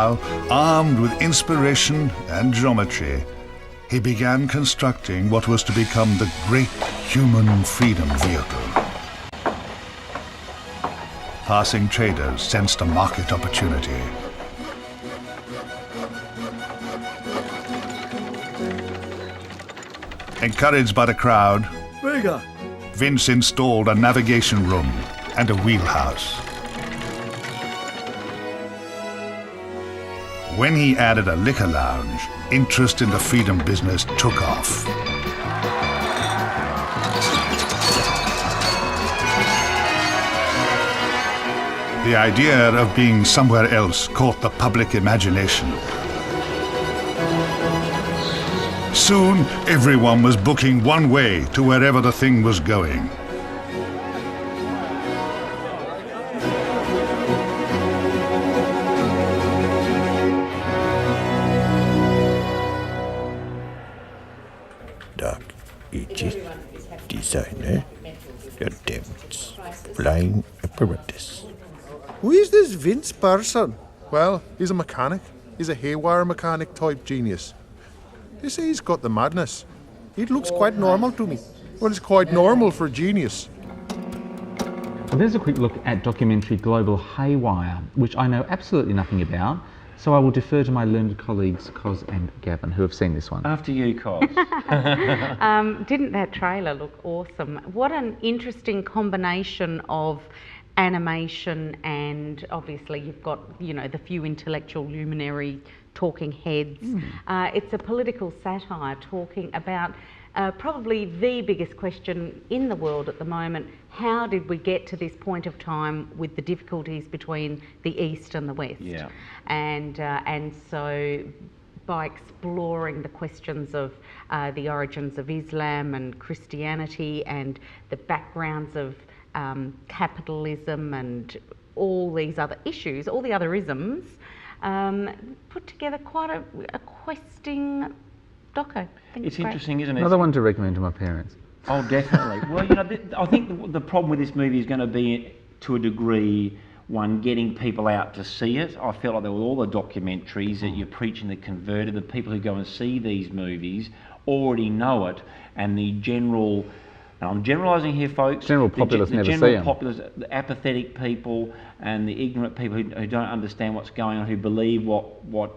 Now, armed with inspiration and geometry, he began constructing what was to become the great human freedom vehicle. Passing traders sensed a market opportunity. Encouraged by the crowd, Vega. Vince installed a navigation room and a wheelhouse. When he added a liquor lounge, interest in the freedom business took off. The idea of being somewhere else caught the public imagination. Soon, everyone was booking one way to wherever the thing was going. Dark Ages designer attempts flying apparatus. Who is this Vince person? Well, he's a mechanic. He's a Haywire mechanic type genius. They say he's got the madness. It looks quite normal to me. Well, it's quite normal for a genius. Well, there's a quick look at documentary Global Haywire, which I know absolutely nothing about, so I will defer to my learned colleagues Cos and Gavin, who have seen this one. After you, Cos. Didn't that trailer look awesome? What an interesting combination of animation, and obviously you've got, you know, the few intellectual luminary talking heads. It's a political satire talking about probably the biggest question in the world at the moment. How did we get to this point of time with the difficulties between the East and the West? Yeah. And so by exploring the questions of the origins of Islam and Christianity and the backgrounds of capitalism and all these other issues, all the other isms, put together quite a questing doco. It's interesting, isn't it? Another one to recommend to my parents. Oh, definitely. Well, you know, I think the problem with this movie is going to be, to a degree, one, getting people out to see it. I felt like there were all the documentaries that you're preaching the converted, the people who go and see these movies already know it, and the general, and I'm generalising here, folks. General populace never see them. The general populace, the apathetic people and the ignorant people who don't understand what's going on, who believe what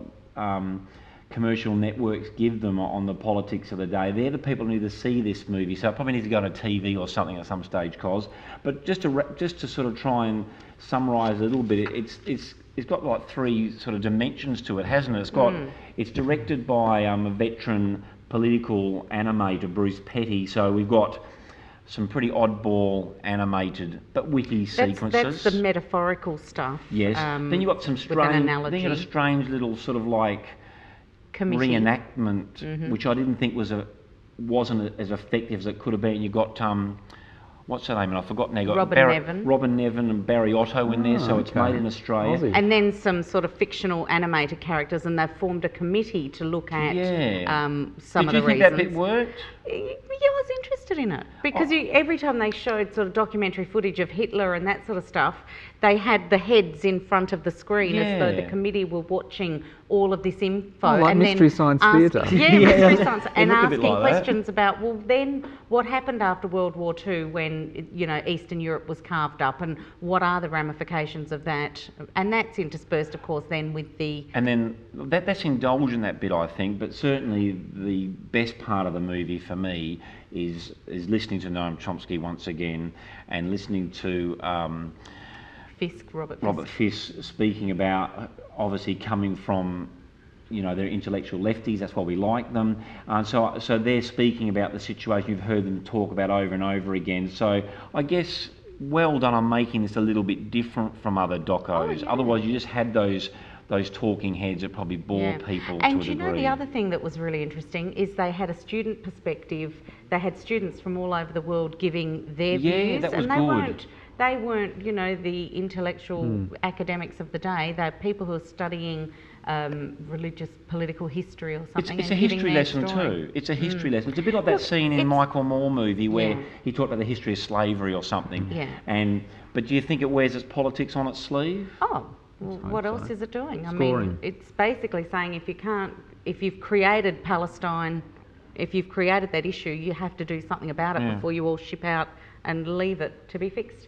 commercial networks give them on the politics of the day. They're the people who need to see this movie. So it probably needs to go on a TV or something at some stage, Cos. But just to sort of try and summarise a little bit, it's got like three sort of dimensions to it, hasn't it? It's directed by a veteran political animator, Bruce Petty. So we've got some pretty oddball animated but witty sequences. That's the metaphorical stuff. Yes. Then you've got some strange. Then you've got a strange little sort of like committee reenactment, which I didn't think wasn't as effective as it could have been. You got what's her name? And I've forgotten now. You got Robin Nevin and Barry Otto in there, so it's made in Australia. Aussie. And then some sort of fictional animated characters, and they've formed a committee to look at some of the reasons. Did you think that bit worked? Yeah, I was interested in it because every time they showed sort of documentary footage of Hitler and that sort of stuff, they had the heads in front of the screen as though the committee were watching all of this info. Oh, like and Mystery Science Theatre. Yeah, Mystery Science, and asking questions about, well, then what happened after World War II when, you know, Eastern Europe was carved up, and what are the ramifications of that? And that's interspersed, of course, then with the... And then that's indulgent, that bit, I think, but certainly the best part of the movie for me is listening to Noam Chomsky once again, and listening to Robert Fisk speaking about, obviously coming from, you know, they're intellectual lefties, that's why we like them. So they're speaking about the situation you've heard them talk about over and over again. So I guess well done on making this a little bit different from other docos. Oh, yeah. Otherwise you just had those talking heads that probably bore people to a degree. And you know, the other thing that was really interesting is they had a student perspective. They had students from all over the world giving their views. That was and they weren't, you know, the intellectual academics of the day. They're people who are studying religious political history or something. It's a history lesson too. It's a history lesson. It's a bit like that scene in Michael Moore movie where he talked about the history of slavery or something. Yeah. But do you think it wears its politics on its sleeve? Oh, What else is it doing? Scoring. I mean, it's basically saying if you've created Palestine, if you've created that issue, you have to do something about it before you all ship out and leave it to be fixed.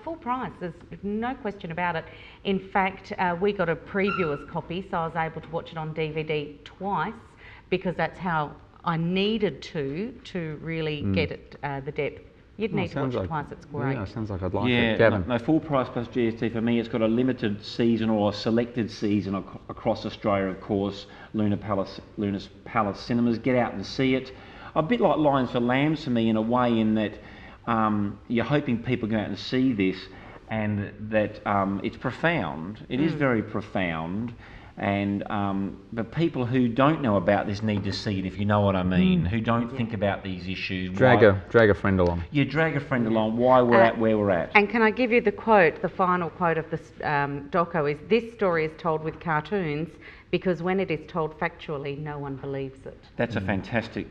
Full price, there's no question about it. In fact, we got a previewer's copy, so I was able to watch it on DVD twice because that's how I needed to really get it the depth. You'd need to watch it twice, it's great. Yeah, sounds like I'd like it. Gavin? No, full price plus GST for me, it's got a limited season or a selected season across Australia, of course, Lunar Palace cinemas. Get out and see it. A bit like Lions for Lambs for me in a way, in that you're hoping people go out and see this, and that it's profound. It is very profound. And but people who don't know about this need to see it, if you know what I mean, who don't think about these issues. Drag a friend along. Yeah, drag a friend along, why we're at where we're at. And can I give you the quote, the final quote of this doco is, "This story is told with cartoons because when it is told factually, no one believes it." That's a fantastic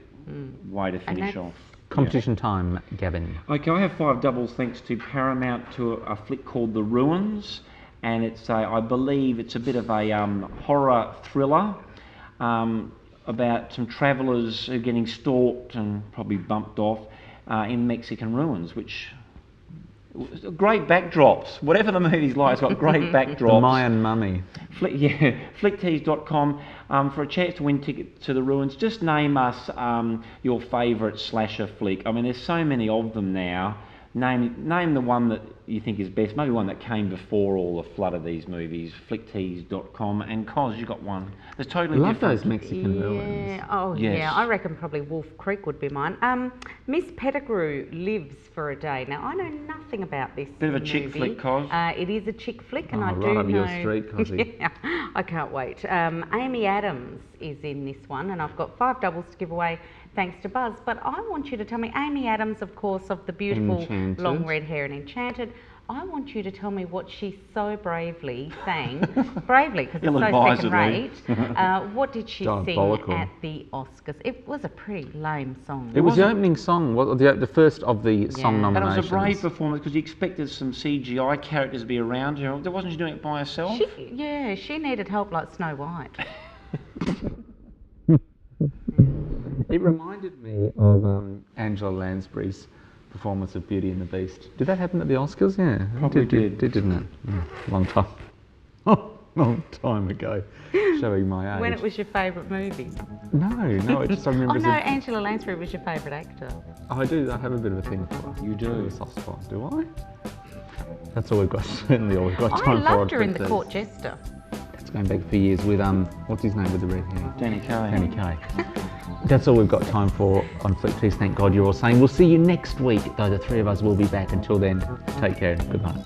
way to finish off. Competition time, Gavin. Okay, I have 5 doubles thanks to Paramount to a flick called The Ruins. And it's I believe it's a bit of a horror thriller about some travellers who are getting stalked and probably bumped off in Mexican ruins, which great backdrops. Whatever the movie's like, it's got great backdrops. The Mayan mummy. Flicktease.com for a chance to win tickets to The Ruins. Just name us your favourite slasher flick. I mean, there's so many of them now. Name the one that you think is best, maybe one that came before all the flood of these movies. Flicktease.com. And Cos, you got one that's totally Love different. those Mexican ruins. Oh Yes. yeah, I reckon probably Wolf Creek would be mine. Miss Pettigrew Lives for a Day. Now I know nothing about this Bit of a chick movie. flick, Cos. It is a chick flick, and I right do up know. your street, Cosy. Yeah, I can't wait. Amy Adams is in this one, and I've got 5 doubles to give away. Thanks to Buzz, but I want you to tell me, Amy Adams, of course, of the beautiful Enchanted. long red hair and Enchanted. I want you to tell me what she so bravely sang, bravely because it's so Ill-advisedly. second-rate. What did she Diabolical. sing at the Oscars? It was a pretty lame song. It was the opening song, the first of the song Yeah. But it nominations. was a brave performance because you expected some CGI characters to be around her. Wasn't she doing it by herself? She needed help like Snow White. It reminded me of Angela Lansbury's performance of Beauty and the Beast. Did that happen at the Oscars? Yeah. Probably did, didn't it? Long time. Oh, long time ago. Showing my age. When it was your favourite movie? No, it's just I remember. Oh no, Angela Lansbury was your favourite actor. I do. I have a bit of a thing for her. You do? I have a soft spot, do I? That's all we've got. Certainly all we've got I time for. loved her in The Flicktease. Court Jester. That's going back a few years with what's his name with the red hair? Danny Kaye. Danny Kaye. That's all we've got time for on Flicktease. Thank God you're all saying. We'll see you next week, though the 3 of us will be back. Until then, take care and good night.